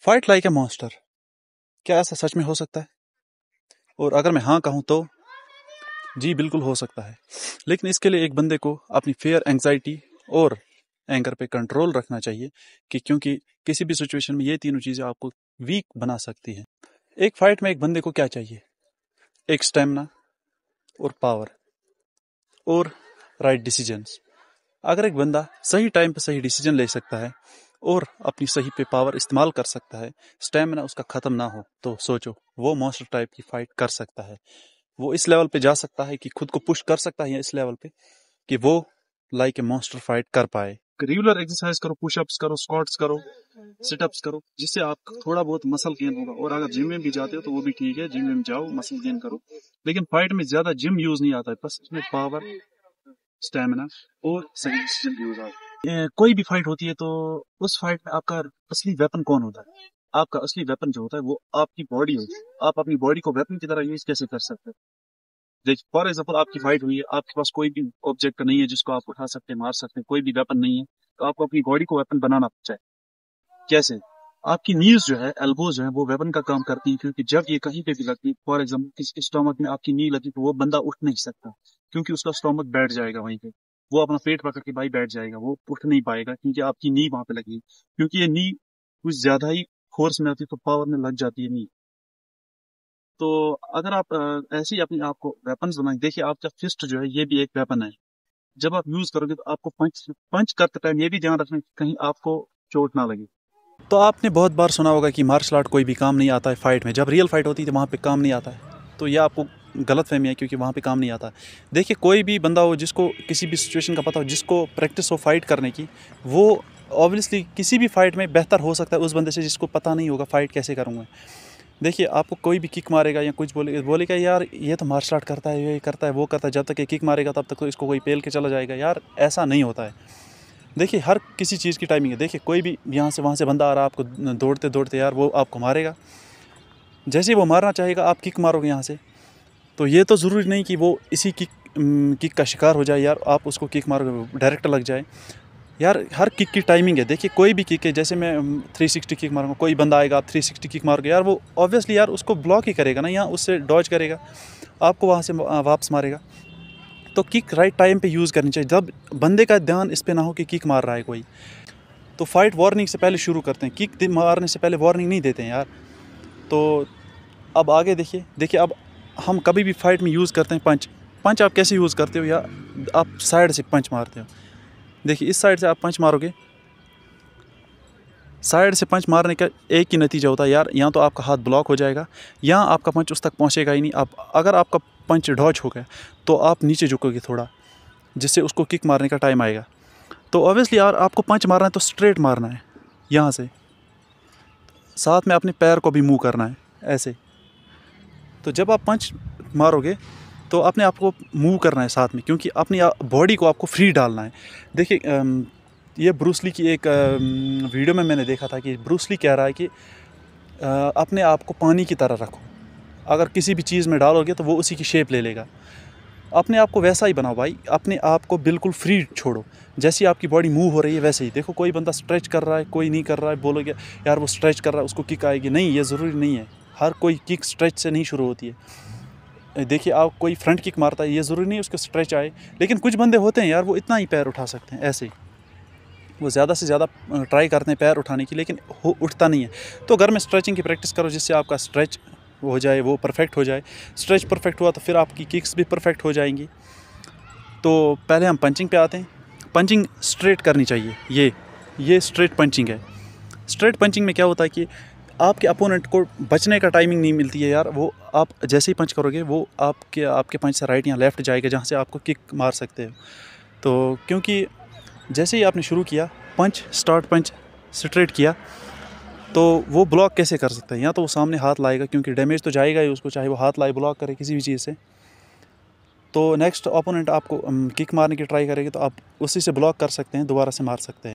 Fight like a monster, क्या ऐसा सच में हो सकता है? और अगर मैं हाँ कहूँ तो जी बिल्कुल हो सकता है। लेकिन इसके लिए एक बंदे को अपनी फियर, एंग्जाइटी और एंगर पे कंट्रोल रखना चाहिए क्योंकि किसी भी सिचुएशन में ये तीनों चीज़ें आपको वीक बना सकती हैं। एक फाइट में एक बंदे को क्या चाहिए? एक स्टेमिना और पावर और राइट डिसीजंस। अगर एक बंदा सही टाइम पे सही डिसीजन ले सकता है और अपनी सही पे पावर इस्तेमाल कर सकता है, स्टेमिना उसका ख़त्म ना हो, तो सोचो वो मॉन्स्टर टाइप की फाइट कर सकता है। वो इस लेवल पे जा सकता है कि खुद को पुश कर सकता है इस लेवल पे कि वो लाइक ए मॉन्स्टर फाइट कर पाए। रेगुलर एक्सरसाइज करो, पुशअप्स करो, स्क्वाट्स करो, सिटअप्स करो, जिससे आप थोड़ा बहुत मसल गेन होगा। और अगर जिम में भी जाते हो तो वो भी ठीक है, जिम में जाओ, मसल गेन करो। लेकिन फाइट में ज्यादा जिम यूज नहीं आता है, बस इसमें पावर, स्टेमिना और सही डिसीजन यूज आता है। कोई भी फाइट होती है तो उस फाइट में आपका असली वेपन कौन होता है? आपका असली वेपन जो होता है वो आपकी बॉडी होती है। आप अपनी बॉडी को वेपन की तरह यूज कैसे कर सकते हैं? देखिए, फॉर एग्जाम्पल आपकी फाइट हुई है, आपके पास कोई भी ऑब्जेक्ट नहीं है जिसको आप उठा सकते हैं, मार सकते हैं, कोई भी वेपन नहीं है, तो आपको अपनी बॉडी को वेपन बनाना चाहिए। कैसे? आपकी नीज जो है, एल्बोज जो है, वो वेपन का काम करती है, क्योंकि जब ये कहीं पे भी लगती है, फॉर एग्जाम्पल किसी स्टोमक में आपकी नी लगी तो वो बंदा उठ नहीं सकता, क्योंकि उसका स्टोमक बैठ जाएगा वहीं पे। वो अपना पेट पकड़ के भाई बैठ जाएगा, वो उठ नहीं पाएगा, क्योंकि आपकी नी वहां पे लगी। क्योंकि ये नी कुछ ज्यादा ही फोर्स में आती है तो पावर में लग जाती है नी। तो अगर आप ऐसे ही अपने आप को वेपन्स बनाएं, देखिए आपका फिस्ट जो है ये भी एक वेपन है। जब आप यूज करोगे तो आपको पंच पंच करते टाइम ये भी ध्यान रखना कि कहीं आपको चोट ना लगे। तो आपने बहुत बार सुना होगा कि मार्शल आर्ट कोई भी काम नहीं आता है फाइट में। जब रियल फाइट होती है तो वहाँ पे काम नहीं आता है, तो यह आपको गलत फहमी है, क्योंकि वहाँ पे काम नहीं आता। देखिए, कोई भी बंदा हो जिसको किसी भी सिचुएशन का पता हो, जिसको प्रैक्टिस हो फाइट करने की, वो ऑब्वियसली किसी भी फाइट में बेहतर हो सकता है उस बंदे से जिसको पता नहीं होगा फाइट कैसे करूँगा। देखिए, आपको कोई भी किक मारेगा या कुछ बोलेगा यार ये तो मार्शल आर्ट करता है, ये करता है, वो करता है, जब तक ये किक मारेगा तब तक तो इसको कोई पेल के चला जाएगा। यार ऐसा नहीं होता है। देखिए, हर किसी चीज़ की टाइमिंग है। देखिए, कोई भी यहाँ से वहाँ से बंदा आ रहा है, आपको दौड़ते दौड़ते यार वो आपको मारेगा। जैसे ही वो मारना चाहेगा आप किक मारोगे यहाँ से, तो ये तो ज़रूरी नहीं कि वो इसी किक का शिकार हो जाए। यार आप उसको किक मारोगे डायरेक्ट लग जाए। यार हर किक की टाइमिंग है। देखिए, कोई भी किक है, जैसे मैं 360 किक मारूंगा, कोई बंदा आएगा, आप 360 किक मारोगे, यार वो ऑब्वियसली यार उसको ब्लॉक ही करेगा ना, यहाँ उससे डॉज करेगा, आपको वहाँ से वापस मारेगा। तो किक राइट टाइम पे यूज़ करनी चाहिए, जब बंदे का ध्यान इस पे ना हो कि किक मार रहा है कोई। तो फाइट वार्निंग से पहले शुरू करते हैं, किक मारने से पहले वार्निंग नहीं देते हैं यार। तो अब आगे देखिए अब हम कभी भी फाइट में यूज़ करते हैं पंच। पंच आप कैसे यूज़ करते हो? या आप साइड से पंच मारते हो। देखिए, इस साइड से आप पंच मारोगे, साइड से पंच मारने का एक ही नतीजा होता है यार, या तो आपका हाथ ब्लॉक हो जाएगा या आपका पंच उस तक पहुंचेगा ही नहीं। अगर आपका पंच डॉज हो गया तो आप नीचे झुकोगे थोड़ा, जिससे उसको किक मारने का टाइम आएगा। तो ऑब्वियसली यार आपको पंच मारना है तो स्ट्रेट मारना है, यहाँ से साथ में अपने पैर को भी मूव करना है ऐसे। तो जब आप पंच मारोगे तो अपने आप को मूव करना है साथ में, क्योंकि अपनी बॉडी को आपको फ्री डालना है। देखिए, ये ब्रूस ली की एक वीडियो में मैंने देखा था कि ब्रूस ली कह रहा है कि अपने आप को पानी की तरह रखो। अगर किसी भी चीज़ में डालोगे तो वो उसी की शेप ले लेगा। अपने आप को वैसा ही बनाओ भाई, अपने आप को बिल्कुल फ्री छोड़ो। जैसी आपकी बॉडी मूव हो रही है वैसे ही। देखो, कोई बंदा स्ट्रेच कर रहा है, कोई नहीं कर रहा है, बोलोगे यार वो स्ट्रेच कर रहा है उसको किक आएगी। नहीं, ये ज़रूरी नहीं है। हर कोई किक स्ट्रेच से नहीं शुरू होती है। देखिए, आप कोई फ्रंट किक मारता है, ये ज़रूरी नहीं उसको स्ट्रेच आए। लेकिन कुछ बंदे होते हैं यार, वो इतना ही पैर उठा सकते हैं ऐसे ही। वो ज़्यादा से ज़्यादा ट्राई करते हैं पैर उठाने की, लेकिन उठता नहीं है। तो घर में स्ट्रेचिंग की प्रैक्टिस करो, जिससे आपका स्ट्रेच हो जाए, वो परफेक्ट हो जाए। स्ट्रेच परफेक्ट हुआ तो फिर आपकी किक्स भी परफेक्ट हो जाएंगी। तो पहले हम पंचिंग पे आते हैं। पंचिंग स्ट्रेट करनी चाहिए। ये स्ट्रेट पंचिंग है। स्ट्रेट पंचिंग में क्या होता है कि आपके अपोनेंट को बचने का टाइमिंग नहीं मिलती है यार। वो आप जैसे ही पंच करोगे वो आपके पंच से राइट या लेफ़्ट जाएगा, जहाँ से आपको किक मार सकते हो। तो क्योंकि जैसे ही आपने शुरू किया स्टार्ट पंच स्ट्रेट किया, तो वो ब्लॉक कैसे कर सकता है? या तो वो सामने हाथ लाएगा, क्योंकि डैमेज तो जाएगा ही उसको, चाहे वो हाथ लाए ब्लॉक करे किसी भी चीज़ से। तो नेक्स्ट ओपोनेंट आपको किक मारने की ट्राई करेगी तो आप उसी से ब्लॉक कर सकते हैं, दोबारा से मार सकते हैं।